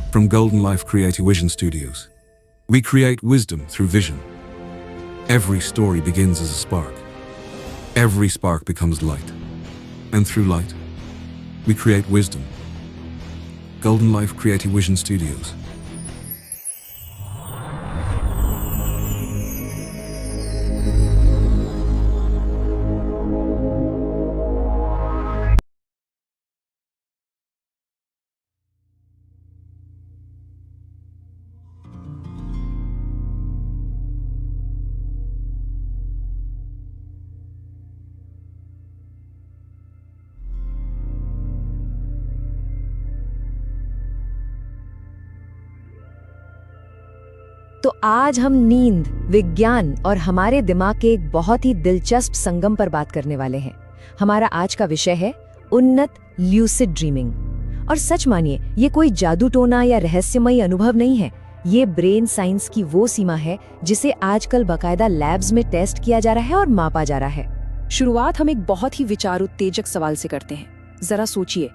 From Golden Life Creative Vision Studios, we create wisdom through vision. Every story begins as a spark. Every spark becomes light. And through light, we create wisdom. Golden Life Creative Vision Studios. तो आज हम नींद, विज्ञान और हमारे दिमाग के एक बहुत ही दिलचस्प संगम पर बात करने वाले हैं। हमारा आज का विषय है उन्नत ल्यूसिड ड्रीमिंग। और सच मानिए, ये कोई जादू टोना या रहस्यमयी अनुभव नहीं है। ये ब्रेन साइंस की वो सीमा है जिसे आजकल बाकायदा लैब्स में टेस्ट किया जा रहा है और मापा जा रहा है। शुरुआत हम एक बहुत ही विचार उत्तेजक सवाल से करते हैं। जरा सोचिए,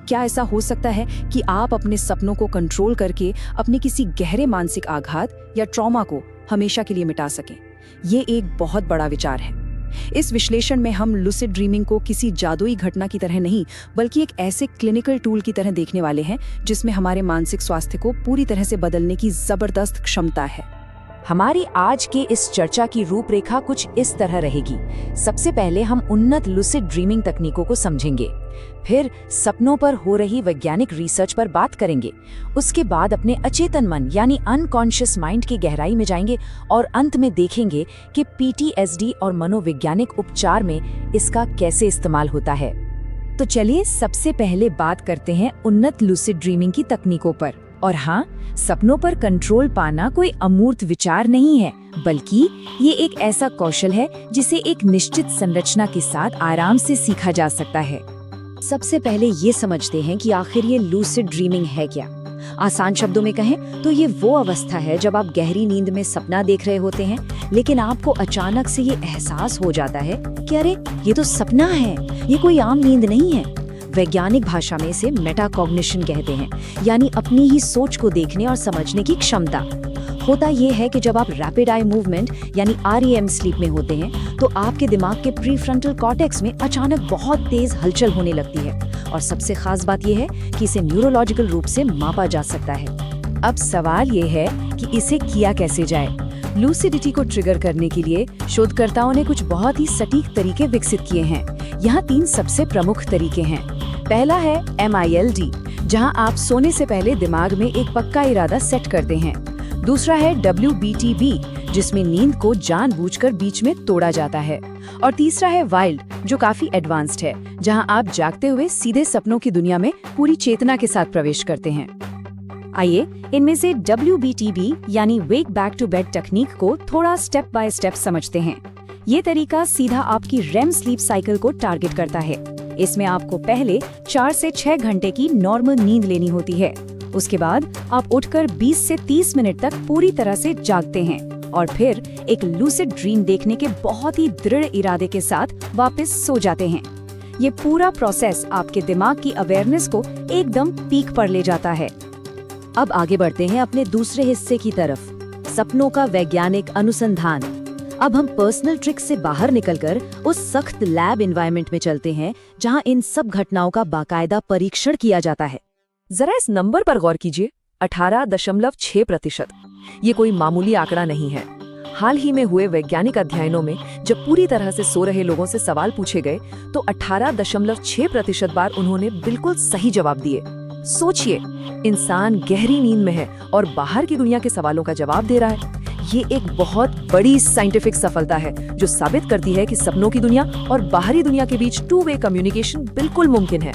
क्या ऐसा हो सकता है कि आप अपने सपनों को कंट्रोल करके अपने किसी गहरे मानसिक आघात या ट्रॉमा को हमेशा के लिए मिटा सकें? ये एक बहुत बड़ा विचार है। इस विश्लेषण में हम लूसिड ड्रीमिंग को किसी जादुई घटना की तरह नहीं, बल्कि एक ऐसे क्लिनिकल टूल की तरह देखने वाले हैं जिसमें हमारे मानसिक स्वास्थ्य को पूरी तरह से बदलने की जबरदस्त क्षमता है। हमारी आज के इस चर्चा की रूपरेखा कुछ इस तरह रहेगी। सबसे पहले हम उन्नत लूसिड ड्रीमिंग तकनीकों को समझेंगे, फिर सपनों पर हो रही वैज्ञानिक रिसर्च पर बात करेंगे, उसके बाद अपने अचेतन मन यानी अनकॉन्शियस माइंड की गहराई में जाएंगे और अंत में देखेंगे कि पीटीएसडी और मनोवैज्ञानिक उपचार में इसका कैसे इस्तेमाल होता है। तो चलिए सबसे पहले बात करते हैं उन्नत लूसिड ड्रीमिंग की तकनीकों पर। और हाँ, सपनों पर कंट्रोल पाना कोई अमूर्त विचार नहीं है, बल्कि ये एक ऐसा कौशल है जिसे एक निश्चित संरचना के साथ आराम से सीखा जा सकता है। सबसे पहले ये समझते हैं कि आखिर ये लूसिड ड्रीमिंग है क्या। आसान शब्दों में कहें तो ये वो अवस्था है जब आप गहरी नींद में सपना देख रहे होते हैं, लेकिन आपको अचानक से ये एहसास हो जाता है कि अरे ये तो सपना है, ये कोई आम नींद नहीं है। वैज्ञानिक भाषा में इसे मेटाकॉग्निशन कहते हैं, यानी अपनी ही सोच को देखने और समझने की क्षमता। होता यह है कि जब आप रैपिड आई मूवमेंट यानी आरईएम स्लीप में होते हैं तो आपके दिमाग के प्रीफ्रंटल कॉर्टेक्स में अचानक बहुत तेज हलचल होने लगती है। और सबसे खास बात यह है कि इसे न्यूरोलॉजिकल रूप से मापा जा सकता है। अब सवाल यह है कि इसे किया कैसे जाए। लूसिडिटी को ट्रिगर करने के लिए शोधकर्ताओं ने कुछ बहुत ही सटीक तरीके विकसित किए हैं। यहाँ 3 सबसे प्रमुख तरीके हैं। पहला है MILD, जहाँ आप सोने से पहले दिमाग में एक पक्का इरादा सेट करते हैं। दूसरा है WBTB, जिसमें नींद को जानबूझकर बीच में तोड़ा जाता है। और तीसरा है वाइल्ड, जो काफी एडवांस्ड है, जहां आप जागते हुए सीधे सपनों की दुनिया में पूरी चेतना के साथ प्रवेश करते हैं। आइए इनमें से WBTB यानी वेक बैक टू बेड तकनीक को थोड़ा स्टेप बाय स्टेप समझते हैं। ये तरीका सीधा आपकी REM स्लीप साइकिल को टारगेट करता है। इसमें आपको पहले 4 से 6 घंटे की नॉर्मल नींद लेनी होती है। उसके बाद आप उठकर 20 से 30 मिनट तक पूरी तरह से जागते हैं और फिर एक लूसिड ड्रीम देखने के बहुत ही दृढ़ इरादे के साथ वापस सो जाते हैं। ये पूरा प्रोसेस आपके दिमाग की अवेयरनेस को एकदम पीक पर ले जाता है। अब आगे बढ़ते हैं अपने दूसरे हिस्से की तरफ, सपनों का वैज्ञानिक अनुसंधान। अब हम पर्सनल ट्रिक से बाहर निकलकर उस सख्त लैब एनवायरनमेंट में चलते हैं जहां इन सब घटनाओं का बाकायदा परीक्षण किया जाता है। जरा इस नंबर पर गौर कीजिए, 18.6%। ये कोई मामूली आंकड़ा नहीं है। हाल ही में हुए वैज्ञानिक अध्ययनों में जब पूरी तरह से सो रहे लोगों से सवाल पूछे गए तो 18.6% बार उन्होंने बिल्कुल सही जवाब दिए। सोचिए, इंसान गहरी नींद में है और बाहर की दुनिया के सवालों का जवाब दे रहा है। ये एक बहुत बड़ी साइंटिफिक सफलता है जो साबित करती है कि सपनों की दुनिया और बाहरी दुनिया के बीच 2 वे कम्युनिकेशन बिल्कुल मुमकिन है।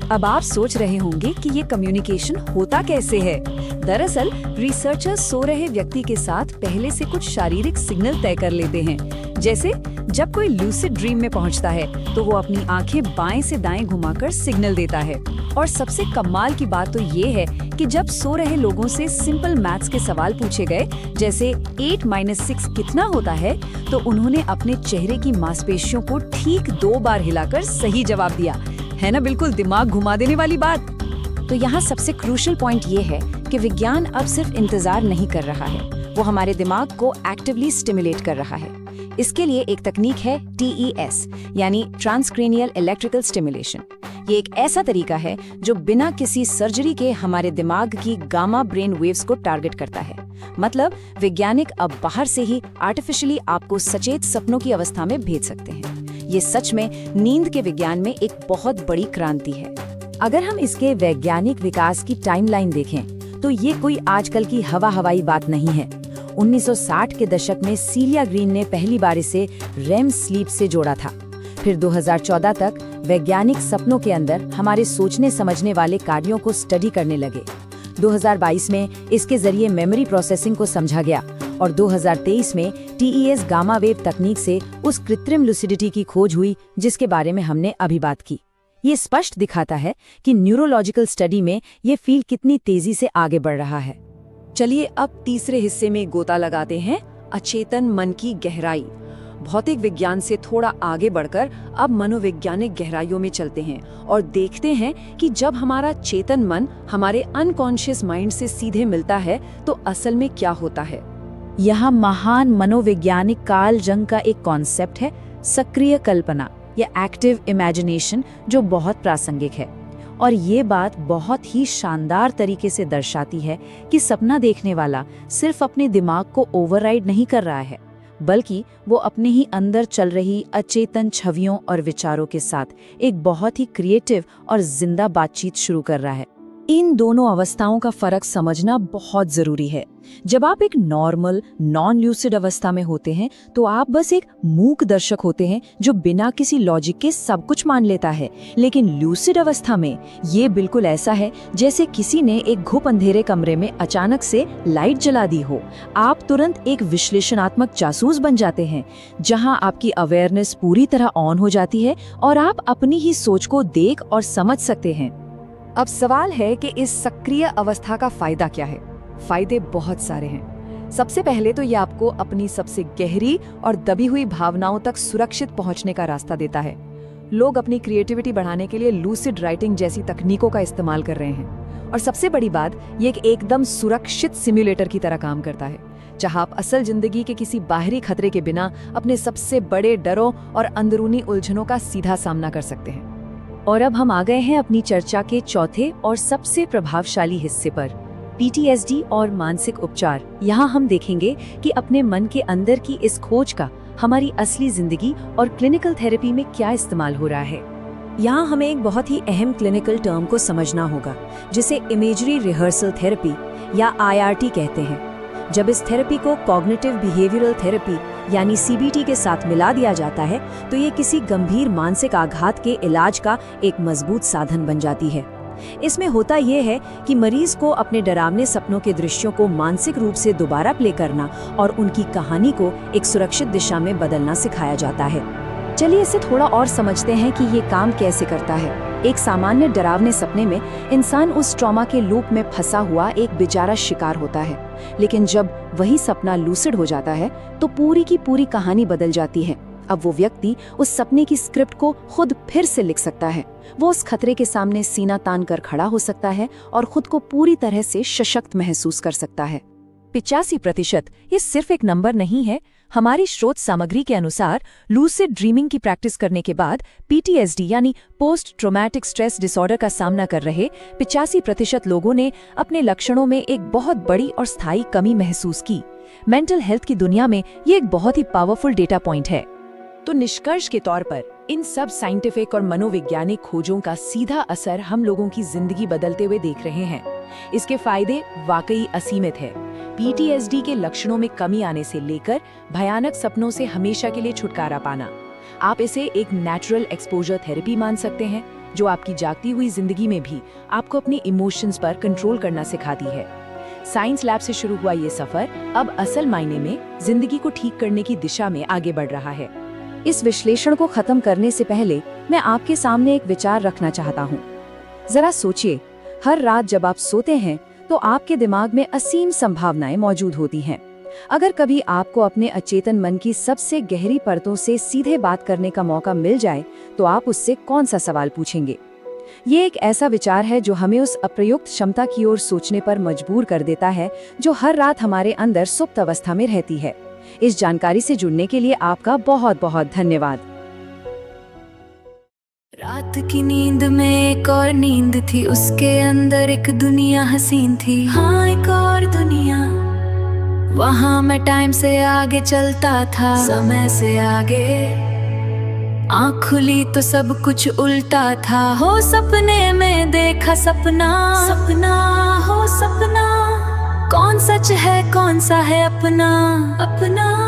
अब आप सोच रहे होंगे कि ये कम्युनिकेशन होता कैसे है। दरअसल रिसर्चर्स सो रहे व्यक्ति के साथ पहले से कुछ शारीरिक सिग्नल तय कर लेते हैं। जैसे जब कोई लूसिड ड्रीम में पहुंचता है तो वो अपनी आंखें बाएं से दाएं घुमाकर सिग्नल देता है। और सबसे कमाल की बात तो ये है कि जब सो रहे लोगों से सिंपल मैथ्स के सवाल पूछे गए, जैसे 8 - 6 कितना होता है, तो उन्होंने अपने चेहरे की मांसपेशियों को ठीक 2 बार हिलाकर सही जवाब दिया। है ना बिल्कुल दिमाग घुमा देने वाली बात। तो यहाँ सबसे क्रूशियल पॉइंट ये है कि विज्ञान अब सिर्फ इंतजार नहीं कर रहा है, वो हमारे दिमाग को एक्टिवली स्टिमुलेट कर रहा है। इसके लिए एक तकनीक है TES, यानी ट्रांसक्रेनियल इलेक्ट्रिकल स्टिमुलेशन। ये एक ऐसा तरीका है जो बिना किसी सर्जरी के हमारे दिमाग की गामा ब्रेन वेव्स को टारगेट करता है। मतलब वैज्ञानिक अब बाहर से ही आर्टिफिशियली आपको सचेत सपनों की अवस्था में भेज सकते हैं। ये सच में नींद के विज्ञान में एक बहुत बड़ी क्रांति है। अगर हम इसके वैज्ञानिक विकास की टाइमलाइन देखें तो ये कोई आजकल की हवाई बात नहीं है। 1960 के दशक में सीलिया ग्रीन ने पहली बार इसे रेम स्लीप से जोड़ा था। फिर 2014 तक वैज्ञानिक सपनों के अंदर हमारे सोचने समझने वाले कार्यों को स्टडी करने लगे। 2022 में इसके जरिए मेमोरी प्रोसेसिंग को समझा गया और 2023 में TES गामा वेव तकनीक से उस कृत्रिम लुसिडिटी की खोज हुई जिसके बारे में हमने अभी बात की। ये स्पष्ट दिखाता है कि न्यूरोलॉजिकल स्टडी में ये फील्ड कितनी तेजी से आगे बढ़ रहा है। चलिए अब तीसरे हिस्से में गोता लगाते हैं, अचेतन मन की गहराई। भौतिक विज्ञान से थोड़ा आगे बढ़कर अब मनोवैज्ञानिक गहराइयों में चलते हैं और देखते हैं कि जब हमारा चेतन मन हमारे अनकॉन्शियस माइंड से सीधे मिलता है तो असल में क्या होता है। यहाँ महान मनोवैज्ञानिक कार्ल जंग का एक कॉन्सेप्ट है, सक्रिय कल्पना या एक्टिव इमेजिनेशन, जो बहुत प्रासंगिक है। और ये बात बहुत ही शानदार तरीके से दर्शाती है कि सपना देखने वाला सिर्फ अपने दिमाग को ओवरराइड नहीं कर रहा है, बल्कि वो अपने ही अंदर चल रही अचेतन छवियों और विचारों के साथ एक बहुत ही क्रिएटिव और जिंदा बातचीत शुरू कर रहा है। इन दोनों अवस्थाओं का फर्क समझना बहुत जरूरी है। जब आप एक नॉर्मल नॉन ल्यूसिड अवस्था में होते हैं तो आप बस एक मूक दर्शक होते हैं जो बिना किसी लॉजिक के सब कुछ मान लेता है। लेकिन ल्यूसिड अवस्था में ये बिल्कुल ऐसा है जैसे किसी ने एक घुप अंधेरे कमरे में अचानक से लाइट जला दी हो। आप तुरंत एक विश्लेषणात्मक जासूस बन जाते हैं, जहां आपकी अवेयरनेस पूरी तरह ऑन हो जाती है और आप अपनी ही सोच को देख और समझ सकते हैं। अब सवाल है कि इस सक्रिय अवस्था का फायदा क्या है। फायदे बहुत सारे हैं। सबसे पहले तो ये आपको अपनी सबसे गहरी और दबी हुई भावनाओं तक सुरक्षित पहुंचने का रास्ता देता है। लोग अपनी क्रिएटिविटी बढ़ाने के लिए लूसिड राइटिंग जैसी तकनीकों का इस्तेमाल कर रहे हैं। और सबसे बड़ी बात, ये एक एकदम सुरक्षित सिम्युलेटर की तरह काम करता है, जहां आप असल जिंदगी के किसी बाहरी खतरे के बिना अपने सबसे बड़े डरों और अंदरूनी उलझनों का सीधा सामना कर सकते हैं। और अब हम आ गए हैं अपनी चर्चा के चौथे और सबसे प्रभावशाली हिस्से पर, PTSD और मानसिक उपचार। यहाँ हम देखेंगे कि अपने मन के अंदर की इस खोज का हमारी असली जिंदगी और क्लिनिकल थेरेपी में क्या इस्तेमाल हो रहा है। यहाँ हमें एक बहुत ही अहम क्लिनिकल टर्म को समझना होगा, जिसे इमेजरी रिहर्सल थेरेपी या IRT कहते हैं। जब इस थेरेपी को कॉग्निटिव बिहेवियरल थेरेपी यानी CBT के साथ मिला दिया जाता है तो ये किसी गंभीर मानसिक आघात के इलाज का एक मजबूत साधन बन जाती है। इसमें होता यह है कि मरीज को अपने डरावने सपनों के दृश्यों को मानसिक रूप से दोबारा प्ले करना और उनकी कहानी को एक सुरक्षित दिशा में बदलना सिखाया जाता है। चलिए इसे थोड़ा और समझते हैं कि ये काम कैसे करता है। एक सामान्य डरावने सपने में इंसान उस ट्रॉमा के लूप में फंसा हुआ एक बेचारा शिकार होता है, लेकिन जब वही सपना लूसिड हो जाता है तो पूरी की पूरी कहानी बदल जाती है। अब वो व्यक्ति उस सपने की स्क्रिप्ट को खुद फिर से लिख सकता है। वो उस खतरे के सामने सीना तान कर खड़ा हो सकता है और खुद को पूरी तरह से सशक्त महसूस कर सकता है। 85% ये सिर्फ एक नंबर नहीं है। हमारी स्रोत सामग्री के अनुसार लूसिड ड्रीमिंग की प्रैक्टिस करने के बाद PTSD यानी पोस्ट ट्रॉमेटिक स्ट्रेस डिसऑर्डर का सामना कर रहे 85% लोगों ने अपने लक्षणों में एक बहुत बड़ी और स्थायी कमी महसूस की। मेंटल हेल्थ की दुनिया में ये एक बहुत ही पावरफुल डेटा पॉइंट है। तो निष्कर्ष के तौर पर इन सब साइंटिफिक और मनोवैज्ञानिक खोजों का सीधा असर हम लोगों की जिंदगी बदलते हुए देख रहे हैं। इसके फायदे वाकई असीमित है। PTSD के लक्षणों में कमी आने से लेकर भयानक सपनों से हमेशा के लिए छुटकारा पाना। आप इसे एक नेचुरल एक्सपोजर थेरेपी मान सकते हैं, जो आपकी जागती हुई जिंदगी में भी आपको अपनी इमोशंस पर कंट्रोल करना सिखाती है। साइंस लैब से शुरू हुआ ये सफर अब असल मायने में जिंदगी को ठीक करने की दिशा में आगे बढ़ रहा है। इस विश्लेषण को खत्म करने से पहले मैं आपके सामने एक विचार रखना चाहता हूँ। जरा सोचिए, हर रात जब आप सोते हैं तो आपके दिमाग में असीम संभावनाएं मौजूद होती हैं। अगर कभी आपको अपने अचेतन मन की सबसे गहरी परतों से सीधे बात करने का मौका मिल जाए तो आप उससे कौन सा सवाल पूछेंगे? ये एक ऐसा विचार है जो हमें उस अप्रयुक्त क्षमता की ओर सोचने पर मजबूर कर देता है जो हर रात हमारे अंदर सुप्त अवस्था में रहती है। इस जानकारी से जुड़ने के लिए आपका बहुत बहुत धन्यवाद। रात की नींद में एक और नींद थी, उसके अंदर एक दुनिया हसीन थी। हाँ, एक और दुनिया। वहाँ मैं टाइम से आगे चलता था, समय से आगे। आँख खुली तो सब कुछ उल्टा था। हो सपने में देखा सपना, सपना हो सपना। कौन सच है कौन सा है अपना, अपना।